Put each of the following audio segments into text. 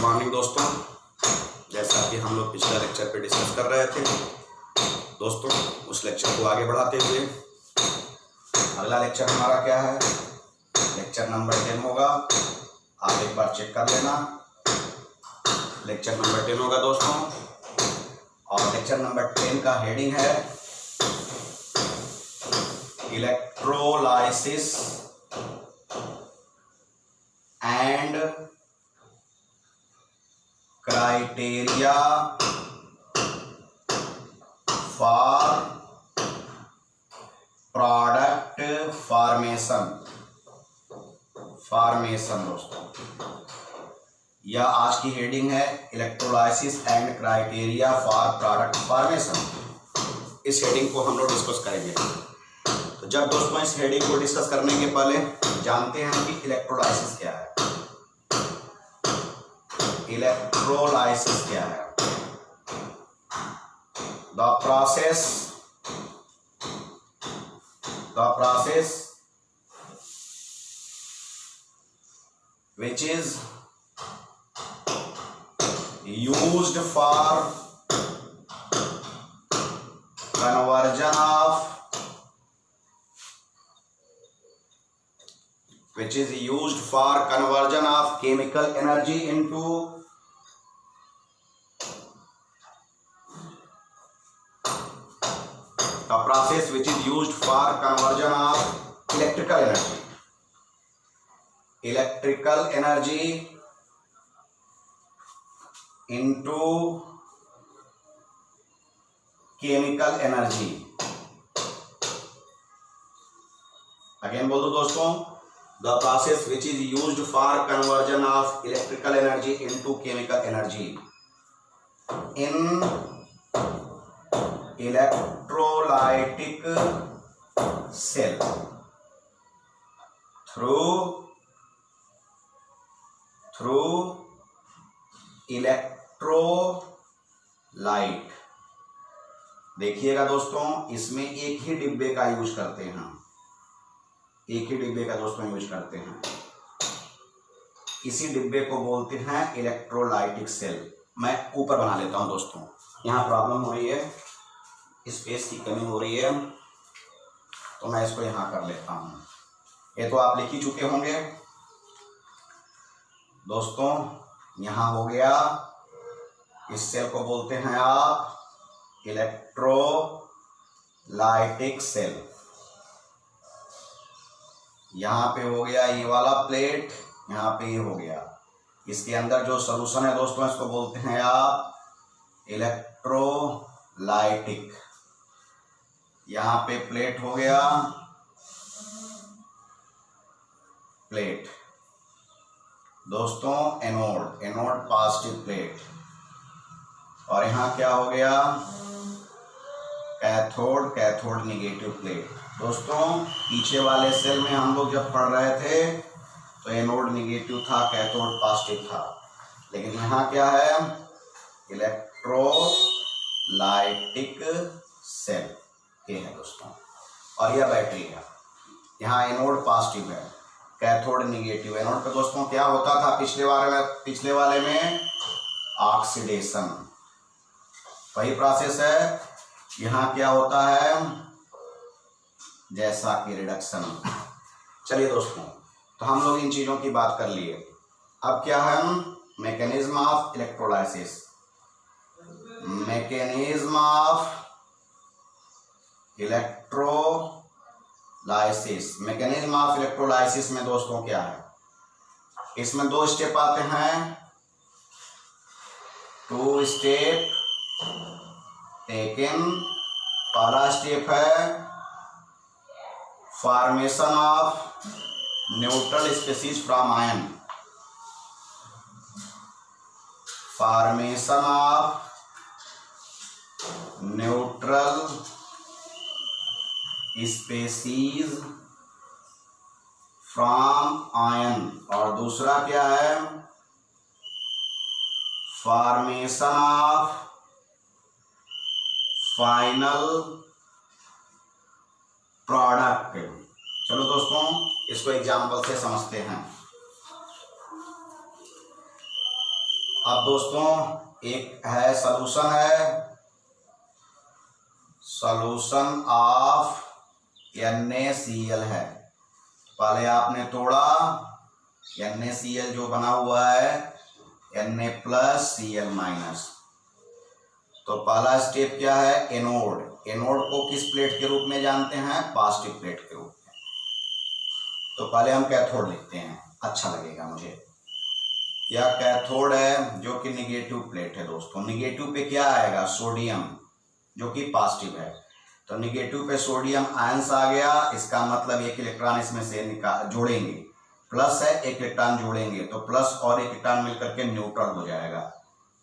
Morning दोस्तों। जैसा कि हम लोग पिछले लेक्चर पे डिस्कस कर रहे थे दोस्तों, उस लेक्चर को आगे बढ़ाते हुए अगला लेक्चर हमारा क्या है, लेक्चर नंबर 10 होगा। आप एक बार चेक कर लेना, लेक्चर नंबर 10 होगा दोस्तों। और लेक्चर नंबर 10 का हेडिंग है electrolysis and criteria for product formation दोस्तों। यह आज की हेडिंग है, electrolysis and criteria for product formation. इस हेडिंग को हम लोग डिस्कस करेंगे। तो जब दोस्तों इस हेडिंग को डिस्कस करने के पहले जानते हैं कि इलेक्ट्रोलाइसिस क्या है। इलेक्ट्रोलाइसिस क्या है? The process which is used for conversion of chemical energy into the process which is used for conversion of electrical energy into chemical energy। Again बोल दो दोस्तों, the process which is used for conversion of electrical energy into chemical energy in electrolytic cell through electrolyte। देखिएगा दोस्तों, इसमें एक ही डिब्बे का use करते हैं, एक ही डिब्बे का दोस्तों यूज करते हैं। इसी डिब्बे को बोलते हैं इलेक्ट्रोलाइटिक सेल। मैं ऊपर बना लेता हूं दोस्तों, यहाँ प्रॉब्लम हो रही है, स्पेस की कमी हो रही है, तो मैं इसको यहाँ कर लेता हूँ। ये तो आप लिख ही चुके होंगे दोस्तों। यहाँ हो गया, इस सेल को बोलते हैं आप इलेक्ट्रोलाइटिक सेल। यहाँ पे हो गया ये वाला प्लेट, यहाँ पे ये हो गया। इसके अंदर जो सॉल्यूशन है दोस्तों, इसको बोलते हैं आप इलेक्ट्रोलाइटिक। यहाँ पे प्लेट हो गया, प्लेट दोस्तों, एनोड पॉजिटिव प्लेट। और यहाँ क्या हो गया, कैथोड निगेटिव प्लेट। दोस्तों पीछे वाले सेल में हम लोग जब पढ़ रहे थे तो एनोड निगेटिव था, कैथोड पॉजिटिव था, लेकिन यहाँ क्या है, इलेक्ट्रोलाइटिक सेल ये है दोस्तों। और यह बैटरी है, यहाँ एनोड पॉजिटिव है, कैथोड निगेटिव। एनोड पे दोस्तों क्या होता था पिछले वाले में, ऑक्सीडेशन। वही प्रोसेस है, यहाँ क्या होता है, जैसा कि रिडक्शन। चलिए दोस्तों, तो हम लोग इन चीजों की बात कर लिए। अब क्या है, mechanism of electrolysis. Mechanism of electrolysis में दोस्तों क्या है, इसमें 2 स्टेप आते हैं, 2 स्टेप टेकन। पहला स्टेप है formation of neutral species from ion. Formation of neutral species from ion. और दूसरा क्या है, फॉर्मेशन ऑफ फाइनल प्रोडक्ट। चलो दोस्तों इसको एग्जाम्पल से समझते हैं। अब दोस्तों एक है सॉल्यूशन ऑफ NaCl है। पहले आपने तोड़ा, NaCl जो बना हुआ है Na+Cl-। तो पहला स्टेप क्या है, एनोड। एनोड को किस प्लेट के रूप में जानते हैं, पॉजिटिव प्लेट के रूप में। तो पहले हम कैथोड लिखते हैं, अच्छा लगेगा मुझे। यह कैथोड है जो कि निगेटिव प्लेट है दोस्तों। निगेटिव पे क्या आएगा, सोडियम, जो कि पॉजिटिव है। तो निगेटिव पे सोडियम आयंस आ गया, इसका मतलब एक इलेक्ट्रॉन इसमें से जोड़ेंगे, प्लस है एक इलेक्ट्रॉन जोड़ेंगे, तो प्लस और एक इलेक्ट्रॉन मिलकर के न्यूट्रल हो जाएगा।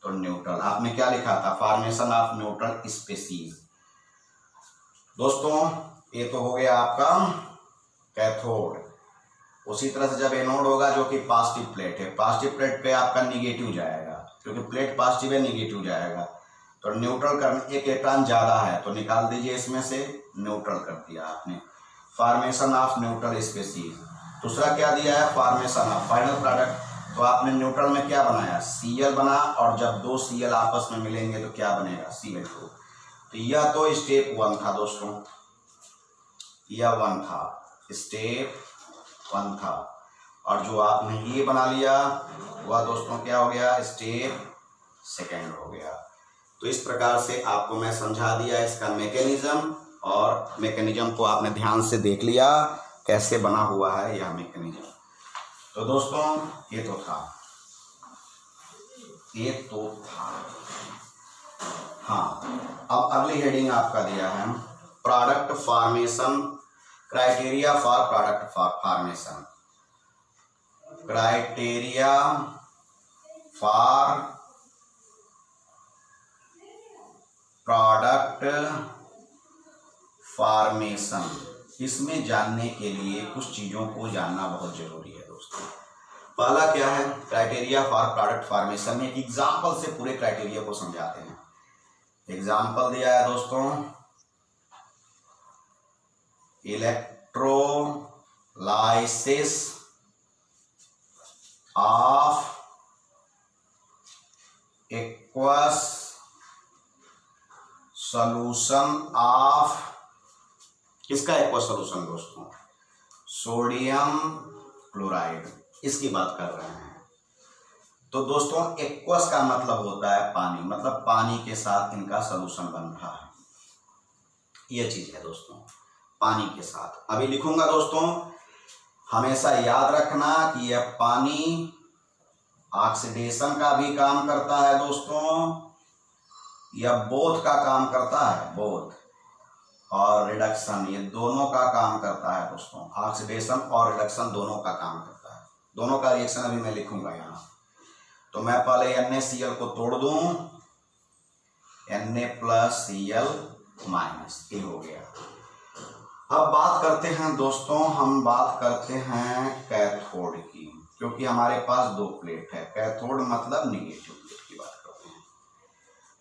तो न्यूट्रल आपने क्या लिखा था, फॉर्मेशन ऑफ न्यूट्रल स्पीशीज। दोस्तों ये तो हो गया आपका कैथोड। उसी तरह से जब एनोड होगा जो कि पॉजिटिव प्लेट है, पॉजिटिव प्लेट पे आपका निगेटिव जाएगा, क्योंकि प्लेट पॉजिटिव है, निगेटिव जाएगा। तो न्यूट्रल करने एक इलेक्ट्रॉन ज़्यादा है तो निकाल दीजिए, इसमें से न्यूट्रल कर दिया आपने, फॉर्मेशन ऑफ न्यूट्रल स्पीशीज। दूसरा क्या दिया है, फॉर्मेशन ऑफ फाइनल प्रोडक्ट। तो आपने न्यूट्रल में क्या बनाया, Cl बना, और जब दो Cl आपस में मिलेंगे तो क्या बनेगा, Cl2। तो यह तो स्टेप 1 था दोस्तों, यह 1 था, स्टेप 1 था। और जो आपने ये बना लिया वह दोस्तों क्या हो गया, स्टेप 2 हो गया। तो इस प्रकार से आपको मैं समझा दिया इसका मैकेनिज्म, और मैकेनिज्म को आपने ध्यान से देख लिया कैसे बना हुआ है यह मैकेनिज्म। तो दोस्तों ये तो था। हाँ, अब अगली हेडिंग आपका दिया है product formation, criteria for product formation. Criteria for product formation. इसमें जानने के लिए कुछ चीज़ों को जानना बहुत जरूरी है दोस्तों। पहला क्या है, क्राइटेरिया फॉर प्रोडक्ट फॉर्मेशन में एक एग्जाम्पल से पूरे क्राइटेरिया को समझाते हैं। एग्जाम्पल दिया है दोस्तों, electrolysis of aqueous solution of, किसका एक्वा सॉल्यूशन दोस्तों, सोडियम क्लोराइड, इसकी बात कर रहे हैं। तो दोस्तों एक्वस का मतलब होता है पानी, मतलब पानी के साथ इनका सॉल्यूशन बन रहा है, यह चीज है दोस्तों, पानी के साथ। अभी लिखूंगा दोस्तों, हमेशा याद रखना कि यह पानी ऑक्सीडेशन का भी काम करता है दोस्तों, यह बोथ का काम करता है, बोथ और रिडक्शन, ये दोनों का काम करता है दोस्तों। ऑक्सीडेशन और रिडक्शन दोनों का काम करता है, दोनों का रिएक्शन अभी मैं लिखूंगा यहाँ। तो मैं पहले NaCl को तोड़ दूं, Na+Cl-, ये हो गया। अब बात करते हैं दोस्तों, हम बात करते हैं कैथोड की, क्योंकि हमारे पास 2 प्लेट है। कैथोड मतलब निगेटिव प्लेट की बात करते हैं।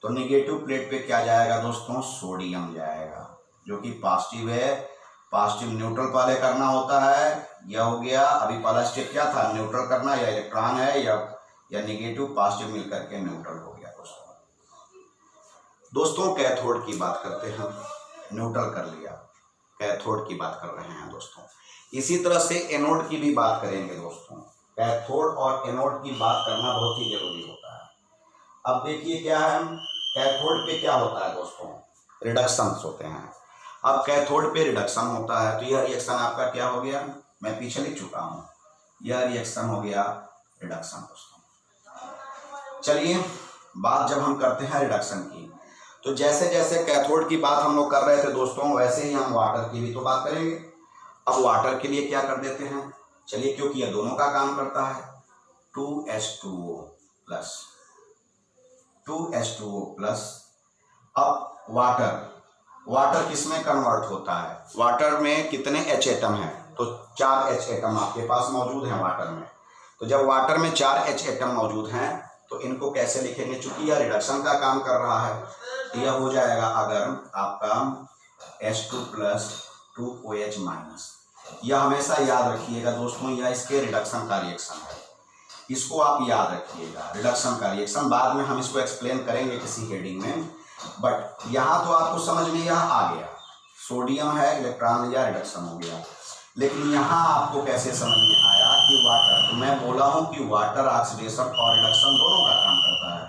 तो निगेटिव प्लेट पे क्या जाएगा दोस्तों, सोडियम जाएगा, जो कि पॉजिटिव है। पॉजिटिव न्यूट्रल पहले करना होता है, यह हो गया। अभी पहला स्टेप क्या था, न्यूट्रल करना, या इलेक्ट्रॉन है या निगेटिव पॉजिटिव मिलकर के न्यूट्रल हो गया दोस्तों। कैथोड की बात करते हैं, न्यूट्रल कर लिया, कैथोड की बात कर रहे हैं दोस्तों। इसी तरह से एनोड की भी बात करेंगे दोस्तों। कैथोड और एनोड की बात करना बहुत ही जरूरी होता है। अब देखिए क्या है, कैथोड पे क्या होता है दोस्तों, रिडक्शन होते हैं। अब कैथोड पे रिडक्शन होता है, तो यह रिएक्शन आपका क्या हो गया, मैं पीछे लिख चुका हूँ, यह रिएक्शन हो गया रिडक्शन दोस्तों। चलिए बात जब हम करते हैं रिडक्शन की, तो जैसे जैसे कैथोड की बात हम लोग कर रहे थे दोस्तों, वैसे ही हम वाटर की भी तो बात करेंगे। अब वाटर के लिए क्या कर देते हैं, चलिए, क्योंकि यह दोनों का काम करता है, 2H2O प्लस, 2H2O प्लस। अब वाटर किसमें कन्वर्ट होता है, वाटर में कितने H एटम है, तो 4 H एटम आपके पास मौजूद हैं वाटर में। तो जब वाटर में 4 H एटम मौजूद हैं तो इनको कैसे लिखेंगे, चूंकि यह रिडक्शन का काम कर रहा है, तो यह हो जाएगा अगर आपका H2 प्लस 2OH माइनस। यह हमेशा याद रखिएगा दोस्तों, यह इसके रिडक्शन का रिएक्शन है। इसको आप याद रखिएगा, रिडक्शन का रिएक्शन। बाद में हम इसको एक्सप्लेन करेंगे किसी हेडिंग में, बट यहाँ तो आपको समझ में यह आ गया, सोडियम है, इलेक्ट्रॉन लिया, रिडक्शन हो गया। लेकिन यहाँ आपको कैसे समझ में आया कि वाटर, तो मैं बोला हूँ कि वाटर ऑक्सीडेशन और रिडक्शन दोनों का काम करता है।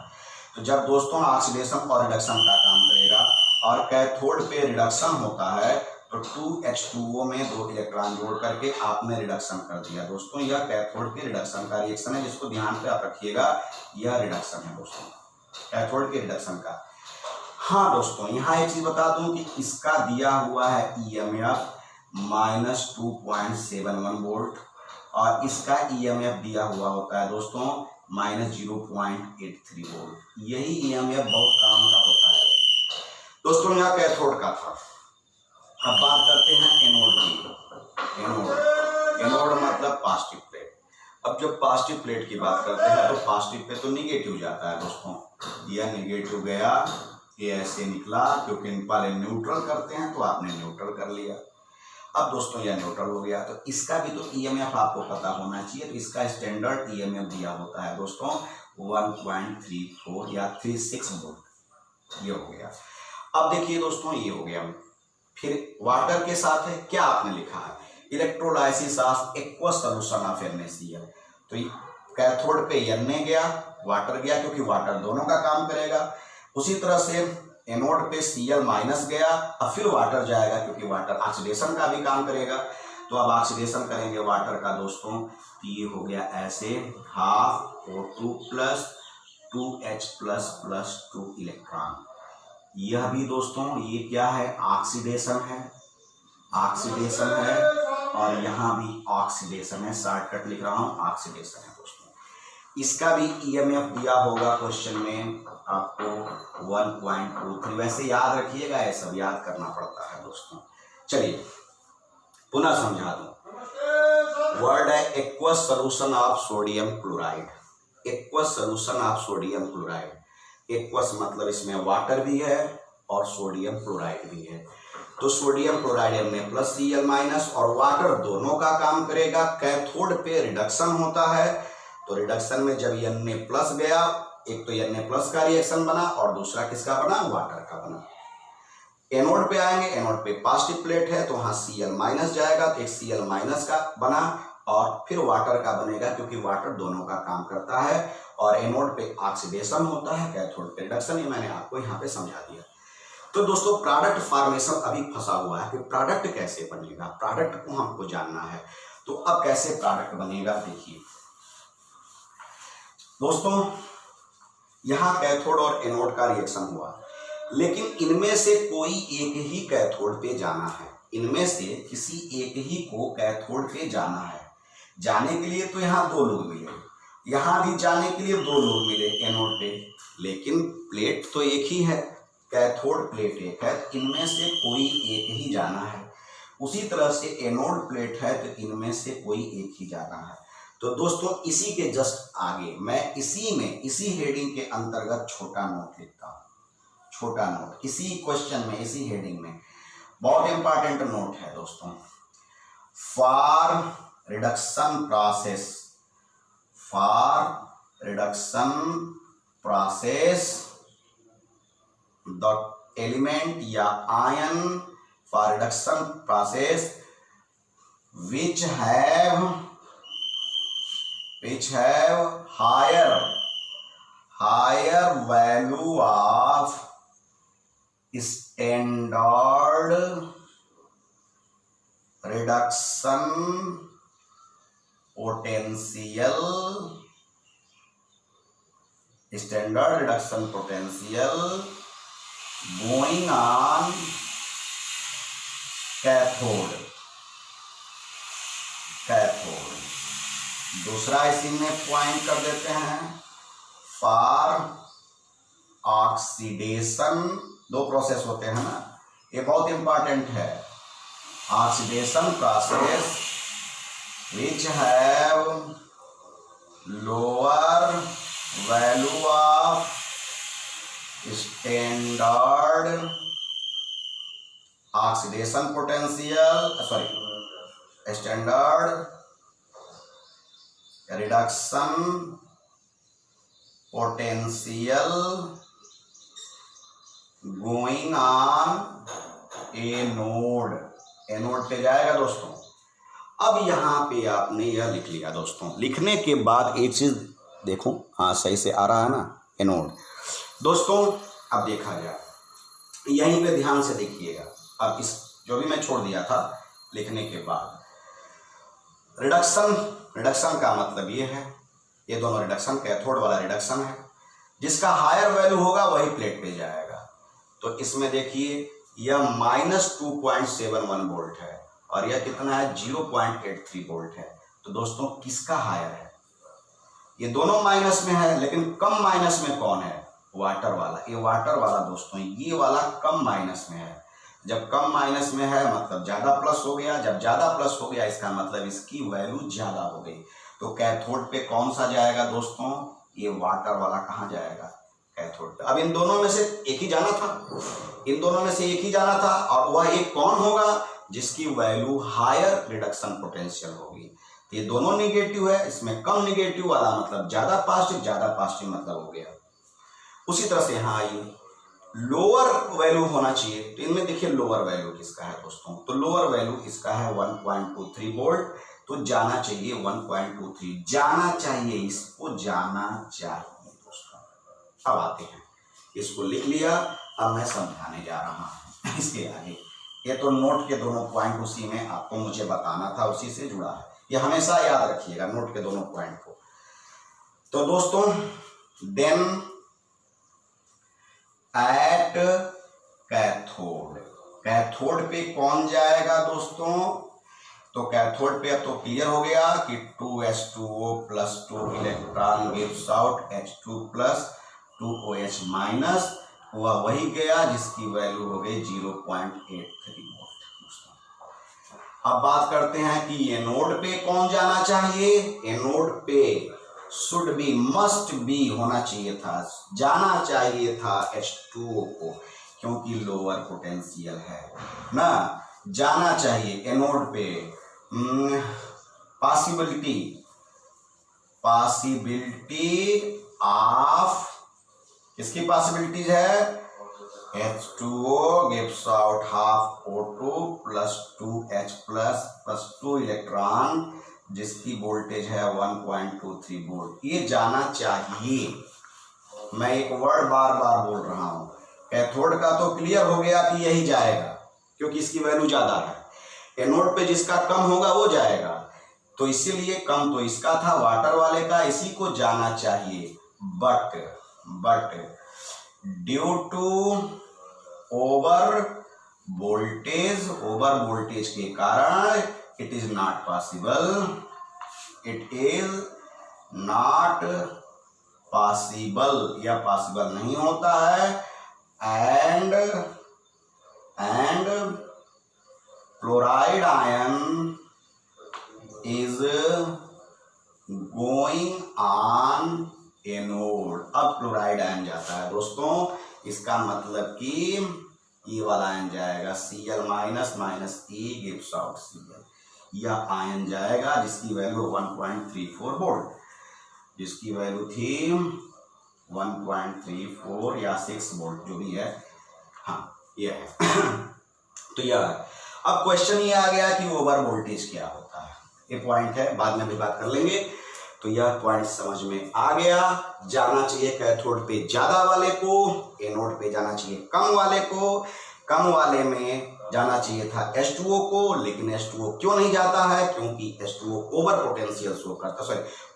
तो जब दोस्तों ऑक्सीडेशन और रिडक्शन का काम करेगा और कैथोड पे रिडक्शन होता है, तो 2H2O में 2 इलेक्ट्रॉन जोड़ करके आपने रिडक्शन कर दिया। दोस्तों यह कैथोड के रिडक्शन का रिएक्शन है, जिसको ध्यान पे आप रखिएगा, यह रिडक्शन है दोस्तों, कैथोड के रिडक्शन का। हाँ दोस्तों, यहाँ एक चीज बता दूं कि इसका दिया हुआ है EMF -2.71 वोल्ट और इसका EMF दिया हुआ होता है दोस्तों -0.83 वोल्ट। यही EMF बहुत काम का होता है दोस्तों। यहाँ कैथोड का था। अब बात करते हैं एनोड की। एनोड मतलब पॉजिटिव प्लेट। अब जब पॉजिटिव प्लेट की बात करते हैं तो पॉजिटिव पे तो निगेटिव जाता है दोस्तों। यह निगेटिव गया, ये ऐसे निकला, क्योंकि पहले न्यूट्रल करते हैं तो आपने न्यूट्रल कर लिया। अब दोस्तों यह न्यूट्रल हो गया, तो इसका भी तो EMF आपको पता होना चाहिए। तो इसका स्टैंडर्ड EMF दिया होता है दोस्तों 1.34 या 36 वोल्ट। ये हो गया। अब देखिए दोस्तों, ये हो गया। फिर वाटर के साथ है क्या आपने लिखा है, electrolysis of aqueous solution of NaCl। तो कैथोड पे Na गया, वाटर गया, क्योंकि वाटर दोनों का काम करेगा। उसी तरह से एनोड पे Cl- गया, अब फिर वाटर जाएगा, क्योंकि वाटर ऑक्सीडेशन का भी काम करेगा। तो अब ऑक्सीडेशन करेंगे वाटर का दोस्तों, तो ये हो गया ऐसे 12O2 + 2H+ + 2 इलेक्ट्रॉन। यह भी दोस्तों ये क्या है, ऑक्सीडेशन है, ऑक्सीडेशन है, और यहाँ भी ऑक्सीडेशन है। शॉर्टकट लिख रहा हूँ, ऑक्सीडेशन है दोस्तों। इसका भी EMF दिया होगा क्वेश्चन में आपको 1.23। वैसे याद रखिएगा, ये सब याद करना पड़ता है दोस्तों। चलिए पुनः समझा दूं। वर्ड है aqueous solution of sodium chloride. Aqueous solution of sodium chloride. Aqueous मतलब इसमें वाटर भी है और सोडियम क्लोराइड भी है। तो सोडियम क्लोराइड Na+Cl- और वाटर दोनों का काम करेगा। कैथोड पे रिडक्शन होता है, तो रिडक्शन में जब Na+ गया, एक तो Na+ का रिएक्शन बना और दूसरा किसका बना, वाटर का बना। एनोड पे आएंगे, एनोड पे पॉजिटिव प्लेट है, तो वहां Cl- जाएगा, तो एक Cl- का बना और फिर वाटर का बनेगा, क्योंकि वाटर दोनों का काम करता है। और एनोड पे ऑक्सीडेशन होता है, कैथोड पे रिडक्शन। ये मैंने आपको यहाँ पे समझा दिया। तो दोस्तों प्रोडक्ट फॉर्मेशन अभी फंसा हुआ है कि प्रोडक्ट कैसे बनेगा, प्रोडक्ट को हमको जानना है। तो अब कैसे प्रोडक्ट बनेगा, देखिए दोस्तों, यहाँ कैथोड और एनोड का रिएक्शन हुआ, लेकिन इनमें से कोई एक ही कैथोड पे जाना है। इनमें से किसी एक ही को कैथोड पे जाना है। जाने के लिए तो यहाँ 2 लोग मिले, यहाँ भी जाने के लिए 2 लोग मिले एनोड पे, लेकिन प्लेट तो एक ही है, कैथोड प्लेट एक है, तो इनमें से कोई एक ही जाना है। उसी तरह से एनोड प्लेट है, तो इनमें से कोई एक ही जाना है। तो दोस्तों इसी के जस्ट आगे मैं इसी हेडिंग के अंतर्गत छोटा नोट लिखता हूँ। छोटा नोट इसी क्वेश्चन में, इसी हेडिंग में बहुत इंपॉर्टेंट नोट है दोस्तों। For reduction process the element या ion for reduction process which have higher value of standard reduction potential going on cathode. दूसरा इसी में पॉइंट कर देते हैं, फॉर ऑक्सीडेशन। 2 प्रोसेस होते हैं ना, ये बहुत इंपॉर्टेंट है। Oxidation process which have lower value of standard oxidation potential, standard reduction potential going on anode, anode पे जाएगा दोस्तों। अब यहां पे आपने यह लिख लिया दोस्तों, लिखने के बाद एक चीज देखो, हाँ सही से आ रहा है ना, एनोड। दोस्तों अब देखा जाए, यहीं पे ध्यान से देखिएगा। अब इस जो भी मैं छोड़ दिया था लिखने के बाद, रिडक्शन का मतलब ये है, ये दोनों रिडक्शन, कैथोड वाला रिडक्शन है, जिसका हायर वैल्यू होगा वही प्लेट पे जाएगा। तो इसमें देखिए यह -2.71 वोल्ट है और यह कितना है, 0.83 वोल्ट है। तो दोस्तों किसका हायर है, ये दोनों माइनस में है, लेकिन कम माइनस में कौन है, वाटर वाला। ये वाटर वाला दोस्तों, ये वाला कम माइनस में है। जब कम माइनस में है मतलब ज्यादा प्लस हो गया, जब ज्यादा प्लस हो गया इसका मतलब इसकी वैल्यू ज्यादा हो गई। तो कैथोड पे कौन सा जाएगा दोस्तों, ये वाटर वाला कहाँ जाएगा, कैथोड पे। अब इन दोनों में से एक ही जाना था, इन दोनों में से एक ही जाना था, और वह एक कौन होगा, जिसकी वैल्यू हायर रिडक्शन पोटेंशियल होगी। तो ये दोनों निगेटिव है, इसमें कम निगेटिव वाला मतलब ज्यादा पॉजिटिव, ज्यादा पॉजिटिव मतलब हो गया। उसी तरह से यहाँ आइए, लोअर वैल्यू होना चाहिए। तो इनमें देखिए लोअर वैल्यू किसका है दोस्तों, तो लोअर वैल्यू इसका है 1.23 वोल्ट। तो जाना चाहिए 1.23, जाना चाहिए, इसको जाना चाहिए दोस्तों। अब आते हैं, इसको लिख लिया, अब मैं समझाने जा रहा हूं इसके आगे। ये तो नोट के दोनों पॉइंट उसी में आपको मुझे बताना था, उसी से जुड़ा है, ये हमेशा याद रखिएगा नोट के दोनों पॉइंट को। तो दोस्तों देन एट कैथोड, कैथोड पे कौन जाएगा दोस्तों, तो कैथोड पे अब तो क्लियर हो गया कि 2s2o + 2 electron gives out H2 + 2OH minus, हुआ वही गया जिसकी वैल्यू हो गई 0.83 वोल्ट दोस्तों। अब बात करते हैं कि एनोड पे कौन जाना चाहिए, एनोड पे शुड बी, मस्ट बी होना चाहिए था, जाना चाहिए था H2O को, क्योंकि लोअर पोटेंशियल है ना, जाना चाहिए एनोड पे। पॉसिबिलिटी ऑफ, किसकी पॉसिबिलिटीज है, H2O gives out half O2 + 2H + 2 electron, जिसकी वोल्टेज है 1.23 वोल्ट। ये जाना चाहिए, मैं एक वर्ड बार बार बोल रहा हूं। कैथोड का तो क्लियर हो गया कि यही जाएगा क्योंकि इसकी वैल्यू ज्यादा है, एनोड पे जिसका कम होगा वो जाएगा, तो इसीलिए कम तो इसका था, वाटर वाले का, इसी को जाना चाहिए। But due to over voltage के कारण इट इज नॉट पॉसिबल, यह पॉसिबल नहीं होता है। And chloride ion is going on anode. अब क्लोराइड आयन जाता है दोस्तों, इसका मतलब कि ये वाला आयन जाएगा Cl- E gives out Cl, यह आयन जाएगा जिसकी वैल्यू 1.34 वोल्ट, जिसकी वैल्यू थी 1.34 या 6 वोल्ट जो भी है, हाँ ये है तो यह है। अब क्वेश्चन ये आ गया कि ओवर वोल्टेज क्या होता है, ये पॉइंट है, बाद में भी बात कर लेंगे। तो यह पॉइंट समझ में आ गया, जाना चाहिए कैथोड पे ज्यादा वाले को, एनोड पे जाना चाहिए कम वाले को। कम वाले में जाना चाहिए था H2O को, लेकिन H2O क्यों नहीं जाता है, क्योंकि H2O ओवर पोटेंशियल शो करता,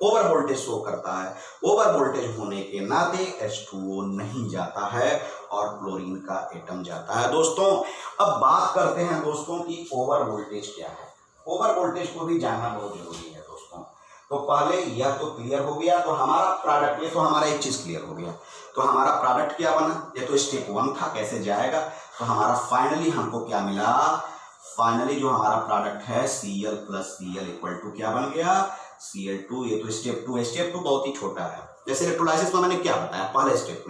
ओवर वोल्टेज शो करता है। ओवर वोल्टेज होने के नाते H2O नहीं जाता है और क्लोरीन का एटम जाता है दोस्तों। अब बात करते हैं दोस्तों कि ओवर वोल्टेज क्या है। ओवर वोल्टेज को भी जानना बहुत जरूरी है दोस्तों। तो पहले यह तो क्लियर हो गया, तो हमारा प्रोडक्ट, ये तो हमारा एक चीज क्लियर हो गया, तो हमारा प्रोडक्ट क्या बना, ये तो स्टेप 1 था, कैसे जाएगा। तो हमारा फाइनली हमको क्या मिला, फाइनली जो हमारा प्रोडक्ट है Cl + Cl = क्या बन गया, Cl2। ये तो स्टेप 2 है, स्टेप 2 बहुत ही छोटा है। जैसे इलेक्ट्रोलाइसिस में मैंने क्या बताया, पहले स्टेप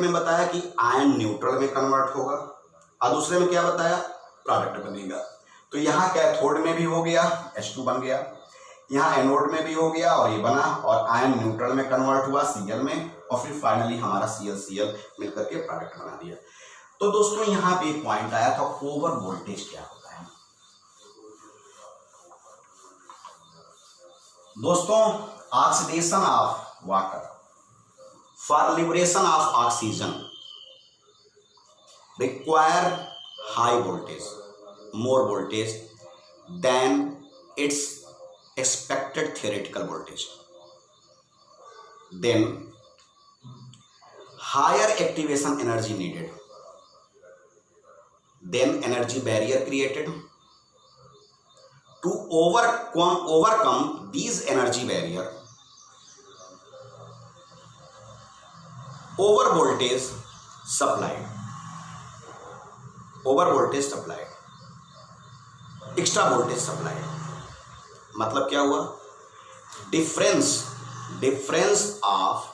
में बताया कि आयन न्यूट्रल में कन्वर्ट होगा, और दूसरे में क्या बताया, प्रोडक्ट बनेगा। तो यहाँ कैथोड में भी हो गया, H2 बन गया, यहाँ एनोड में भी हो गया और ये बना, और आयन न्यूट्रल में कन्वर्ट हुआ Cl में, और फिर फाइनली हमारा Cl मिलकर के प्रोडक्ट बना दिया। तो दोस्तों यहाँ पे एक पॉइंट आया था, ओवर वोल्टेज क्या होता है। दोस्तों oxidation of water for liberation of oxygen require high voltage, more voltage than its expected theoretical voltage. Then higher activation energy needed. Then energy barrier created. To overcome these energy barrier, over voltage supplied, extra voltage supply. मतलब क्या हुआ, difference of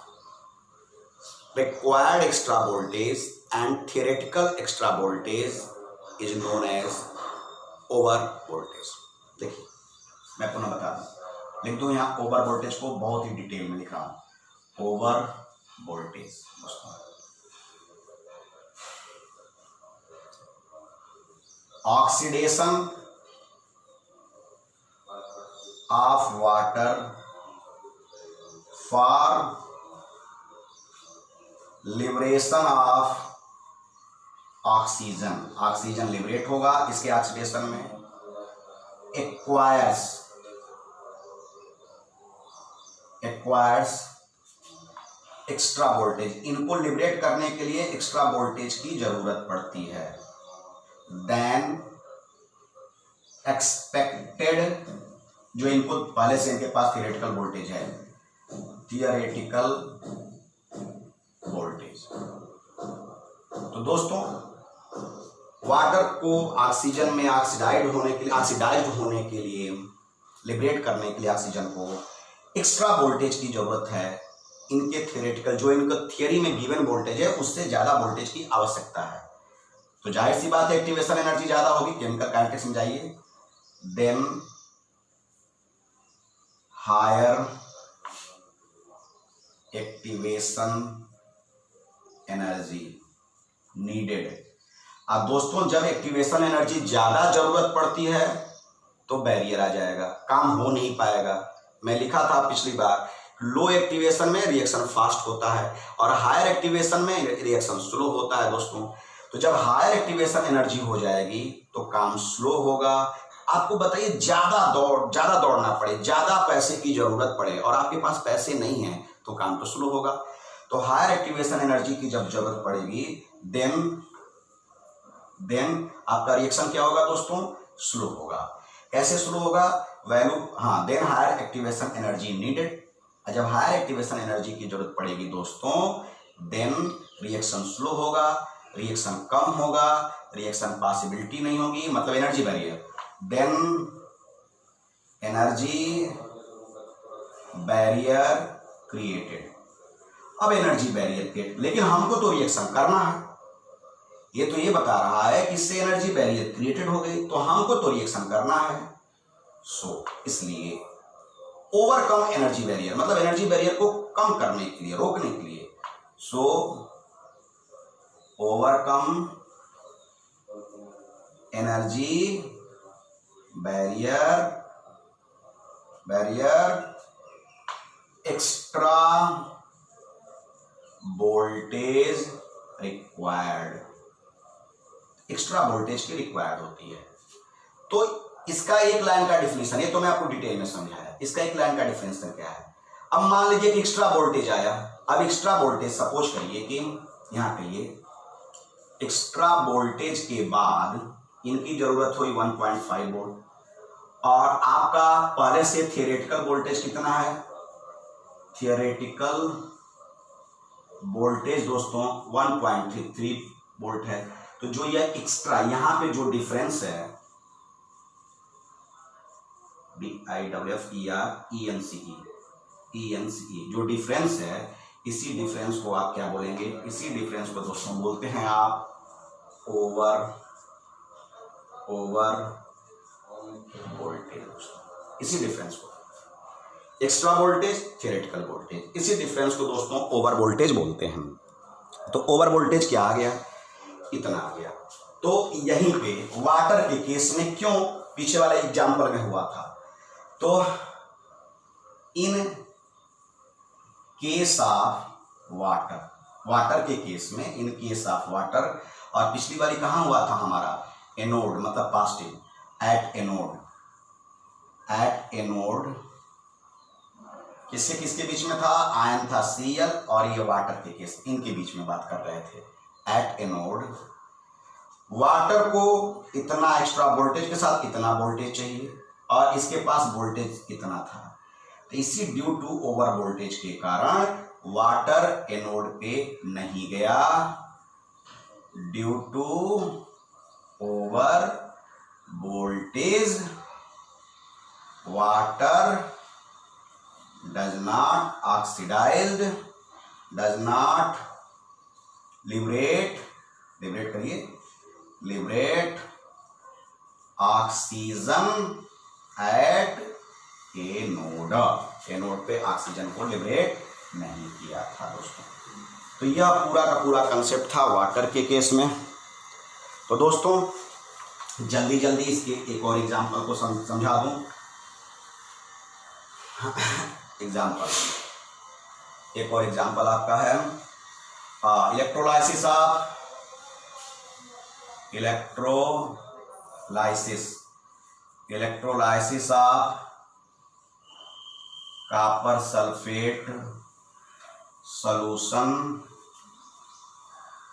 required extra voltage and theoretical extra voltage is known as over voltage. देखिए मैं पुनः बता दूं, लिख दूं यहाँ ओवर वोल्टेज को, बहुत ही डिटेल में लिख रहा हूं। Over voltage oxidation of water for liberation of oxygen liberate होगा इसके ऑक्सीडेशन में, एक्वायर्स एक्स्ट्रा वोल्टेज। इनको लिबरेट करने के लिए एक्स्ट्रा वोल्टेज की जरूरत पड़ती है देन एक्सपेक्टेड, जो इनको पहले से इनके पास थियोरेटिकल वोल्टेज है, थियोरेटिकल वोल्टेज। तो दोस्तों वाटर को ऑक्सीजन में ऑक्सीडाइज्ड होने के लिए लिबरेट करने के लिए ऑक्सीजन को एक्स्ट्रा वोल्टेज की जरूरत है। इनके थियोरेटिकल, जो इनका थियरी में गिवन वोल्टेज है उससे ज्यादा वोल्टेज की आवश्यकता है। तो जाहिर सी बात है एक्टिवेशन एनर्जी ज्यादा होगी, केमिकल काइनेटिक्स समझाइए। Then higher activation energy needed. अब दोस्तों जब एक्टिवेशन एनर्जी ज्यादा जरूरत पड़ती है तो बैरियर आ जाएगा, काम हो नहीं पाएगा। मैं लिखा था पिछली बार, लो एक्टिवेशन में रिएक्शन फास्ट होता है और हायर एक्टिवेशन में रिएक्शन स्लो होता है दोस्तों। तो जब हायर एक्टिवेशन एनर्जी हो जाएगी तो काम स्लो होगा। आपको बताइए ज्यादा दौड़ना पड़े, ज्यादा पैसे की जरूरत पड़े और आपके पास पैसे नहीं है तो काम तो स्लो होगा। तो हायर एक्टिवेशन एनर्जी की जब जरूरत पड़ेगी देन आपका रिएक्शन क्या होगा दोस्तों, स्लो होगा। कैसे स्लो होगा, then higher activation energy needed. जब हायर एक्टिवेशन एनर्जी की जरूरत पड़ेगी दोस्तों देन रिएक्शन स्लो होगा, रिएक्शन कम होगा, रिएक्शन पॉसिबिलिटी नहीं होगी, मतलब energy barrier. Then energy barrier created. अब एनर्जी बैरियर क्रिएट, लेकिन हमको तो रिएक्शन करना है। ये तो ये बता रहा है कि इससे एनर्जी बैरियर क्रिएटेड हो गई, तो हमको तो रिएक्शन करना है। सो इसलिए ओवरकम एनर्जी बैरियर, मतलब एनर्जी बैरियर को कम करने के लिए, रोकने के लिए। So overcome energy barrier extra voltage required, extra voltage की रिक्वायर्ड होती है। तो इसका एक लाइन का डिफिनेशन, ये तो मैं आपको डिटेल में समझाया, इसका एक लाइन का डिफिनेशन क्या है। अब मान लीजिए कि एक्स्ट्रा वोल्टेज आया। अब एक्स्ट्रा वोल्टेज सपोज करिए कि यहां पे ये एक्स्ट्रा वोल्टेज के बाद इनकी जरूरत हुई 1.5 वोल्ट और आपका पहले से थियोरेटिकल वोल्टेज कितना है, थियोरेटिकल वोल्टेज दोस्तों 1.33 वोल्ट है। तो जो ये एक्स्ट्रा यहां पे जो डिफरेंस है ENCE जो डिफरेंस है, इसी डिफरेंस को आप क्या बोलेंगे, इसी डिफरेंस को दोस्तों बोलते हैं आप ओवर वोल्टेज दोस्तों, इसी डिफरेंस को। Extra voltage, theoretical voltage. इसी डिफरेंस को दोस्तों ओवर वोल्टेज बोलते हैं। तो ओवर वोल्टेज क्या आ गया, इतना आ गया। तो यहीं पे वाटर के केस में क्यों पीछे वाले एग्जाम्पल में हुआ था, तो in case of water, water के केस में इन केस ऑफ वाटर, और पिछली वाली कहाँ हुआ था हमारा, एनोड मतलब positive, at anode, at anode किससे किसके बीच में था, आयन था Cl, और ये वाटर के केस इनके बीच में बात कर रहे थे। एट एनोड वाटर को इतना एक्स्ट्रा वोल्टेज के साथ इतना वोल्टेज चाहिए, और इसके पास वोल्टेज इतना था, तो इसी ड्यू टू ओवर वोल्टेज के कारण वाटर एनोड पे नहीं गया, due to over voltage water does not oxidized, does not liberate करिए, liberate oxygen at anode, anode पे ऑक्सीजन को लिबरेट नहीं किया था दोस्तों। तो यह पूरा का पूरा कंसेप्ट था वाटर के केस में। तो दोस्तों जल्दी जल्दी इसके एक और एग्जांपल को समझा दूं। एग्जाम्पल, एक और एग्जाम्पल आपका है electrolysis of, electrolysis of copper sulphate solution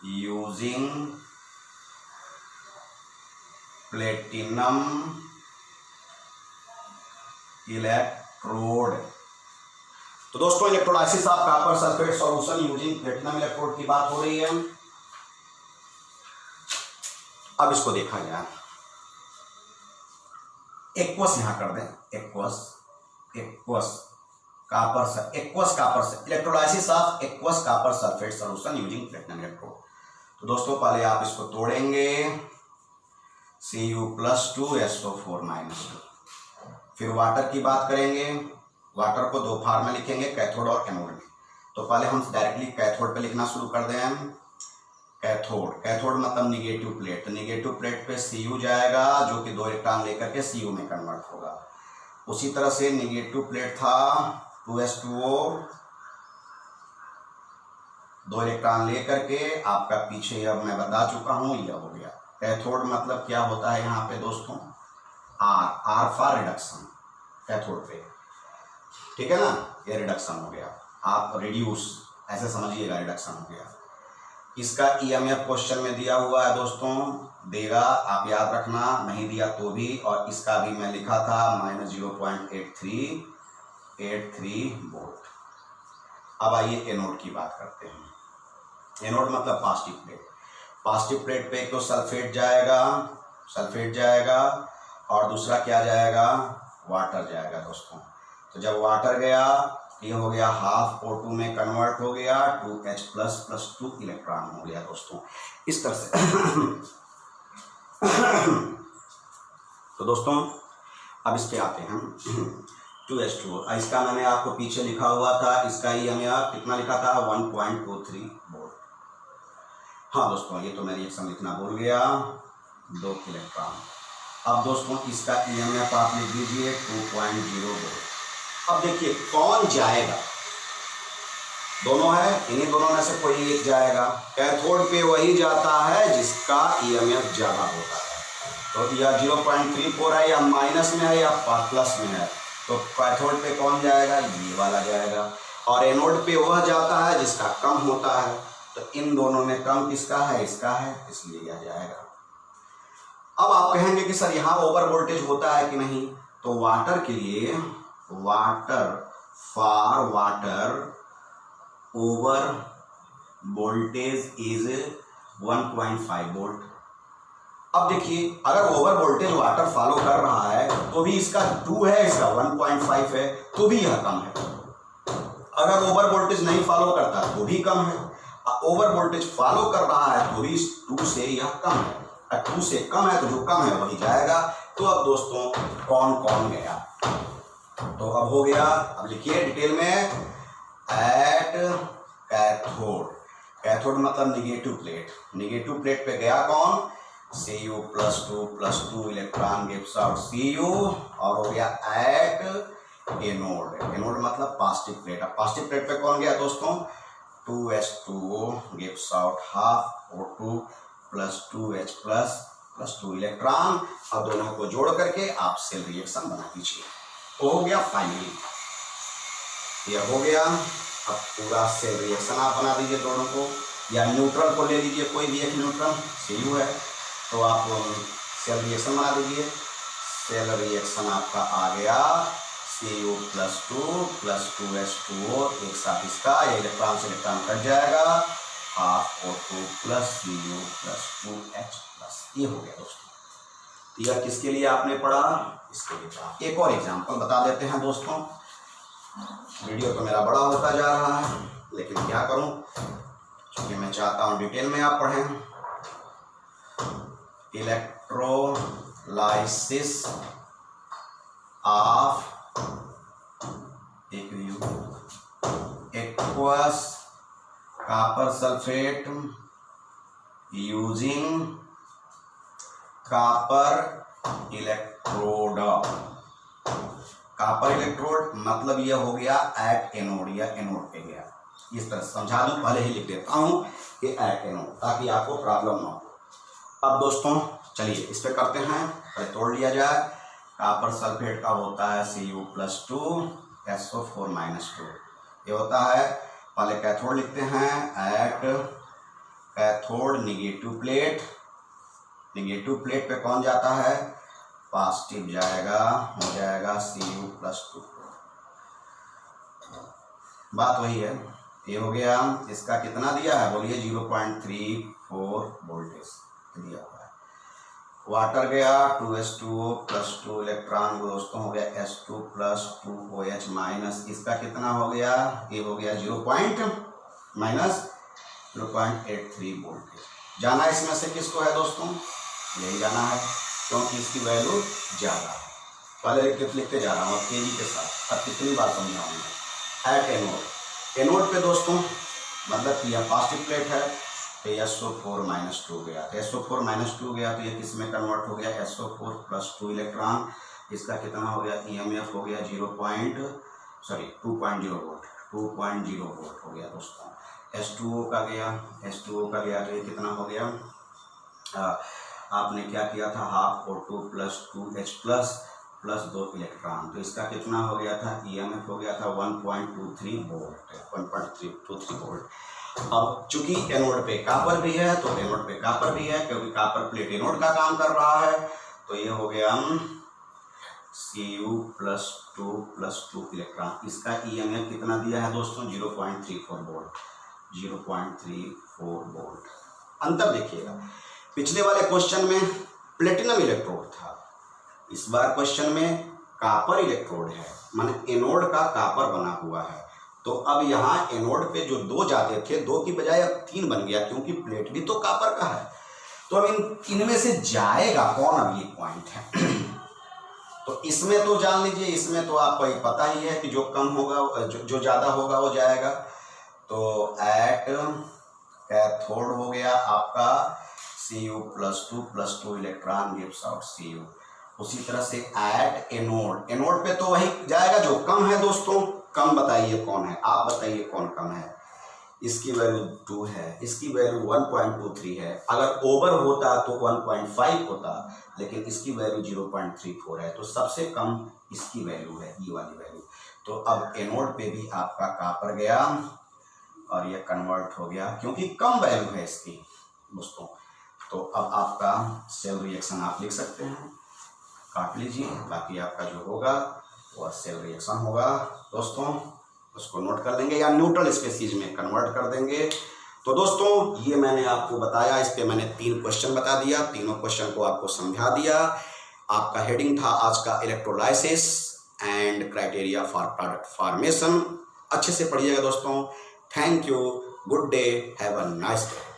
using platinum electrode. तो दोस्तों electrolysis of copper sulphate solution using platinum electrode की बात हो रही है। अब इसको देखा जाए, एक्वस यहां कर दें, aqueous copper electrolysis of aqueous copper sulphate solution using platinum electrode. तो दोस्तों पहले आप इसको तोड़ेंगे, Cu+2SO4-2, फिर वाटर की बात करेंगे। वाटर को दो फार्म में लिखेंगे, कैथोड और एनोड में। तो पहले हम डायरेक्टली कैथोड पे लिखना शुरू कर दें। कैथोड मतलब निगेटिव प्लेट, तो निगेटिव प्लेट पे Cu जाएगा जो कि 2 इलेक्ट्रॉन लेकर के Cu में कन्वर्ट होगा। उसी तरह से निगेटिव प्लेट था 2s2o, 2 इलेक्ट्रॉन लेकर के आपका पीछे अब मैं बता चुका हूं, यह हो गया। कैथोड मतलब क्या होता है यहाँ पे दोस्तों, आर फॉर रिडक्शन, कैथोड पे, ठीक है ना, ये रिडक्शन हो गया। आप रिड्यूस ऐसे समझिएगा, रिडक्शन हो गया। इसका ईएमएफ क्वेश्चन में दिया हुआ है दोस्तों, देगा, आप याद रखना, नहीं दिया तो भी। और इसका भी मैं लिखा था -0.83 वोल्ट। अब आइए एनोड की बात करते हैं। एनोड मतलब पॉजिटिव प्लेट। पॉजिटिव प्लेट पे एक तो सल्फेट जाएगा और दूसरा क्या जाएगा, वाटर जाएगा दोस्तों। तो जब वाटर गया ये हो गया हाफ O2 में कन्वर्ट हो गया, 2H++2 इलेक्ट्रॉन हो गया दोस्तों, इस तरह से। तो दोस्तों अब इस पे आते हैं 2H2O। इसका मैंने आपको पीछे लिखा हुआ था, इसका ही हमें कितना लिखा था, 1.23 वोल्ट। हाँ दोस्तों ये तो मैं रिएक्शन लिखना भूल गया, 2 इलेक्ट्रॉन। अब दोस्तों इसका ईएमएफ आप लिख दीजिए 2.0 वोल्ट। अब देखिए कौन जाएगा, दोनों है, इन्हीं दोनों में से कोई एक जाएगा। कैथोड पे वही जाता है जिसका ईएमएफ ज़्यादा होता है। तो यह 0.34 है, या माइनस में है या प्लस में है, तो कैथोड पे कौन जाएगा, ये वाला जाएगा। और एनोड पे वह जाता है जिसका कम होता है। तो इन दोनों में कम किसका है, इसका है, इसलिए यह जाएगा। अब आप कहेंगे कि सर यहाँ ओवर वोल्टेज होता है कि नहीं, तो वाटर के लिए, water over voltage is 1.5 volt. अब देखिए अगर ओवर वोल्टेज वाटर फॉलो कर रहा है तो भी इसका 2 है, इसका 1.5 है, तो भी यह कम है। अगर ओवर वोल्टेज नहीं फॉलो करता तो भी कम है, ओवर वोल्टेज फॉलो कर रहा है तो भी 2 से यह कम है। 2 से कम है तो जो कम है वही जाएगा। तो अब दोस्तों कौन कौन गया, तो अब हो गया, अब लिखिए डिटेल में, एट कैथोड, कैथोड मतलब निगेटिव प्लेट, निगेटिव प्लेट पे गया कौन, Cu+2 electron gives out Cu, और हो गया एट एनोड, एनोड मतलब पॉजिटिव प्लेट। अब पॉजिटिव प्लेट पे कौन गया दोस्तों, 2s2O gives out half O2 + 2H + 2 electron. अब दोनों को जोड़ करके आप सेल रिएक्शन बना दीजिए। तो हो गया फाइनली, यह हो गया। अब पूरा सेल रिएक्शन आप बना दीजिए दोनों को, या न्यूट्रल को ले लीजिए, कोई भी एक न्यूट्रल, Cu है तो आप सेल रिएक्शन बना दीजिए। सेल रिएक्शन आपका आ गया Cu+2 + 2H2O, एक साथ इसका ये इलेक्ट्रॉन से इलेक्ट्रॉन कट जाएगा, हाफ O2 + Cu + 2H+, ये हो गया दोस्तों। यह किसके लिए आपने पढ़ा, इसके लिए पढ़ा। एक और एग्जांपल बता देते हैं दोस्तों, वीडियो तो मेरा बड़ा होता जा रहा है लेकिन क्या करूं, क्योंकि मैं चाहता हूं डिटेल में आप पढ़ें। Electrolysis of aqueous copper sulphate using copper electrode. Copper electrode मतलब यह हो गया एट एनोड, या एनोड पे गया, इस तरह समझा दूं, पहले ही लिख देता हूं कि एट एनोड, ताकि आपको प्रॉब्लम ना हो। अब दोस्तों चलिए इस पे करते हैं, पहले तोड़ लिया जाए। कॉपर सल्फेट का होता है Cu+2 SO4-2, ये होता है। पहले कैथोड लिखते हैं, at cathode negative plate, negative plate पे कौन जाता है, पॉजिटिव जाएगा, हो जाएगा Cu+2, बात वही है। ये हो गया, इसका कितना दिया है बोलिए, 0.34 वोल्टेज दिया हुआ है। वाटर गया 2s2O + 2 इलेक्ट्रॉन दोस्तों हो गया S2 + 2OH-, इसका कितना हो गया, ये हो गया 0.83 वोल्टेज। जाना इसमें से किसको है दोस्तों, यही जाना है, क्योंकि इसकी वैल्यू ज़्यादा है। पहले लिखते जा रहा हूँ तेजी के साथ, अब कितनी बार समझाऊंगा। एट एनोड, एनोड पे दोस्तों मतलब कि यह पॉजिटिव प्लेट है तो SO4-2 गया, तो SO4-2 गया तो ये किस में कन्वर्ट हो गया, SO4 + 2 इलेक्ट्रॉन, इसका कितना हो गया, EMF हो गया 2.0 वोल्ट, 2.0 वोल्ट हो गया दोस्तों। H2O का गया, H2O का गया तो ये कितना हो गया, आपने क्या किया था, हाफ O2 + 2H+ + 2 इलेक्ट्रॉन, तो इसका कितना हो गया था, EMF हो गया था 1.23 वोल्ट, 1.23 वोल्ट। अब चूंकि एनोड पे कॉपर भी है तो एनोड पे कॉपर भी है, क्योंकि कॉपर प्लेट एनोड का काम कर रहा है, तो ये हो गया Cu+2 + 2 इलेक्ट्रॉन, इसका EMF कितना दिया है दोस्तों, 0.34 वोल्ट, 0.34 वोल्ट। अंतर देखिएगा, पिछले वाले क्वेश्चन में प्लेटिनम इलेक्ट्रोड था, इस बार क्वेश्चन में कॉपर इलेक्ट्रोड है, माने एनोड का कॉपर बना हुआ है। तो अब यहाँ एनोड पे जो 2 जाते थे, 2 की बजाय अब 3 बन गया, क्योंकि प्लेट भी तो कॉपर का है। तो अब इनमें से जाएगा कौन, अब ये पॉइंट है। तो इसमें तो जान लीजिए, इसमें तो आपको पता ही है कि जो कम होगा, जो ज़्यादा होगा वो जाएगा। तो एट कैथोड हो गया आपका Cu+2 + 2 electron gives out Cu। उसी तरह से एट एनोड, एनोड पे तो वही जाएगा जो कम है दोस्तों। कम बताइए कौन है, आप बताइए कौन कम है। इसकी वैल्यू 2 है, इसकी वैल्यू 1.23 है, अगर ओवर होता तो 1.5 होता, लेकिन इसकी वैल्यू 0.34 है, तो सबसे कम इसकी वैल्यू है, ये वाली वैल्यू। तो अब एनोड पे भी आपका कॉपर गया और ये कन्वर्ट हो गया, क्योंकि कम वैल्यू है इसकी दोस्तों। तो अब आपका सेल रिएक्शन आप लिख सकते हैं, काट लीजिए, बाकी आपका जो होगा वह सेल रिएक्शन होगा दोस्तों, उसको नोट कर लेंगे या न्यूट्रल स्पीशीज में कन्वर्ट कर देंगे। तो दोस्तों ये मैंने आपको बताया, इस पे मैंने 3 क्वेश्चन बता दिया, तीनों क्वेश्चन को आपको समझा दिया। आपका हेडिंग था आज का electrolysis and criteria for product formation. अच्छे से पढ़िएगा दोस्तों। Thank you, good day, have a nice day.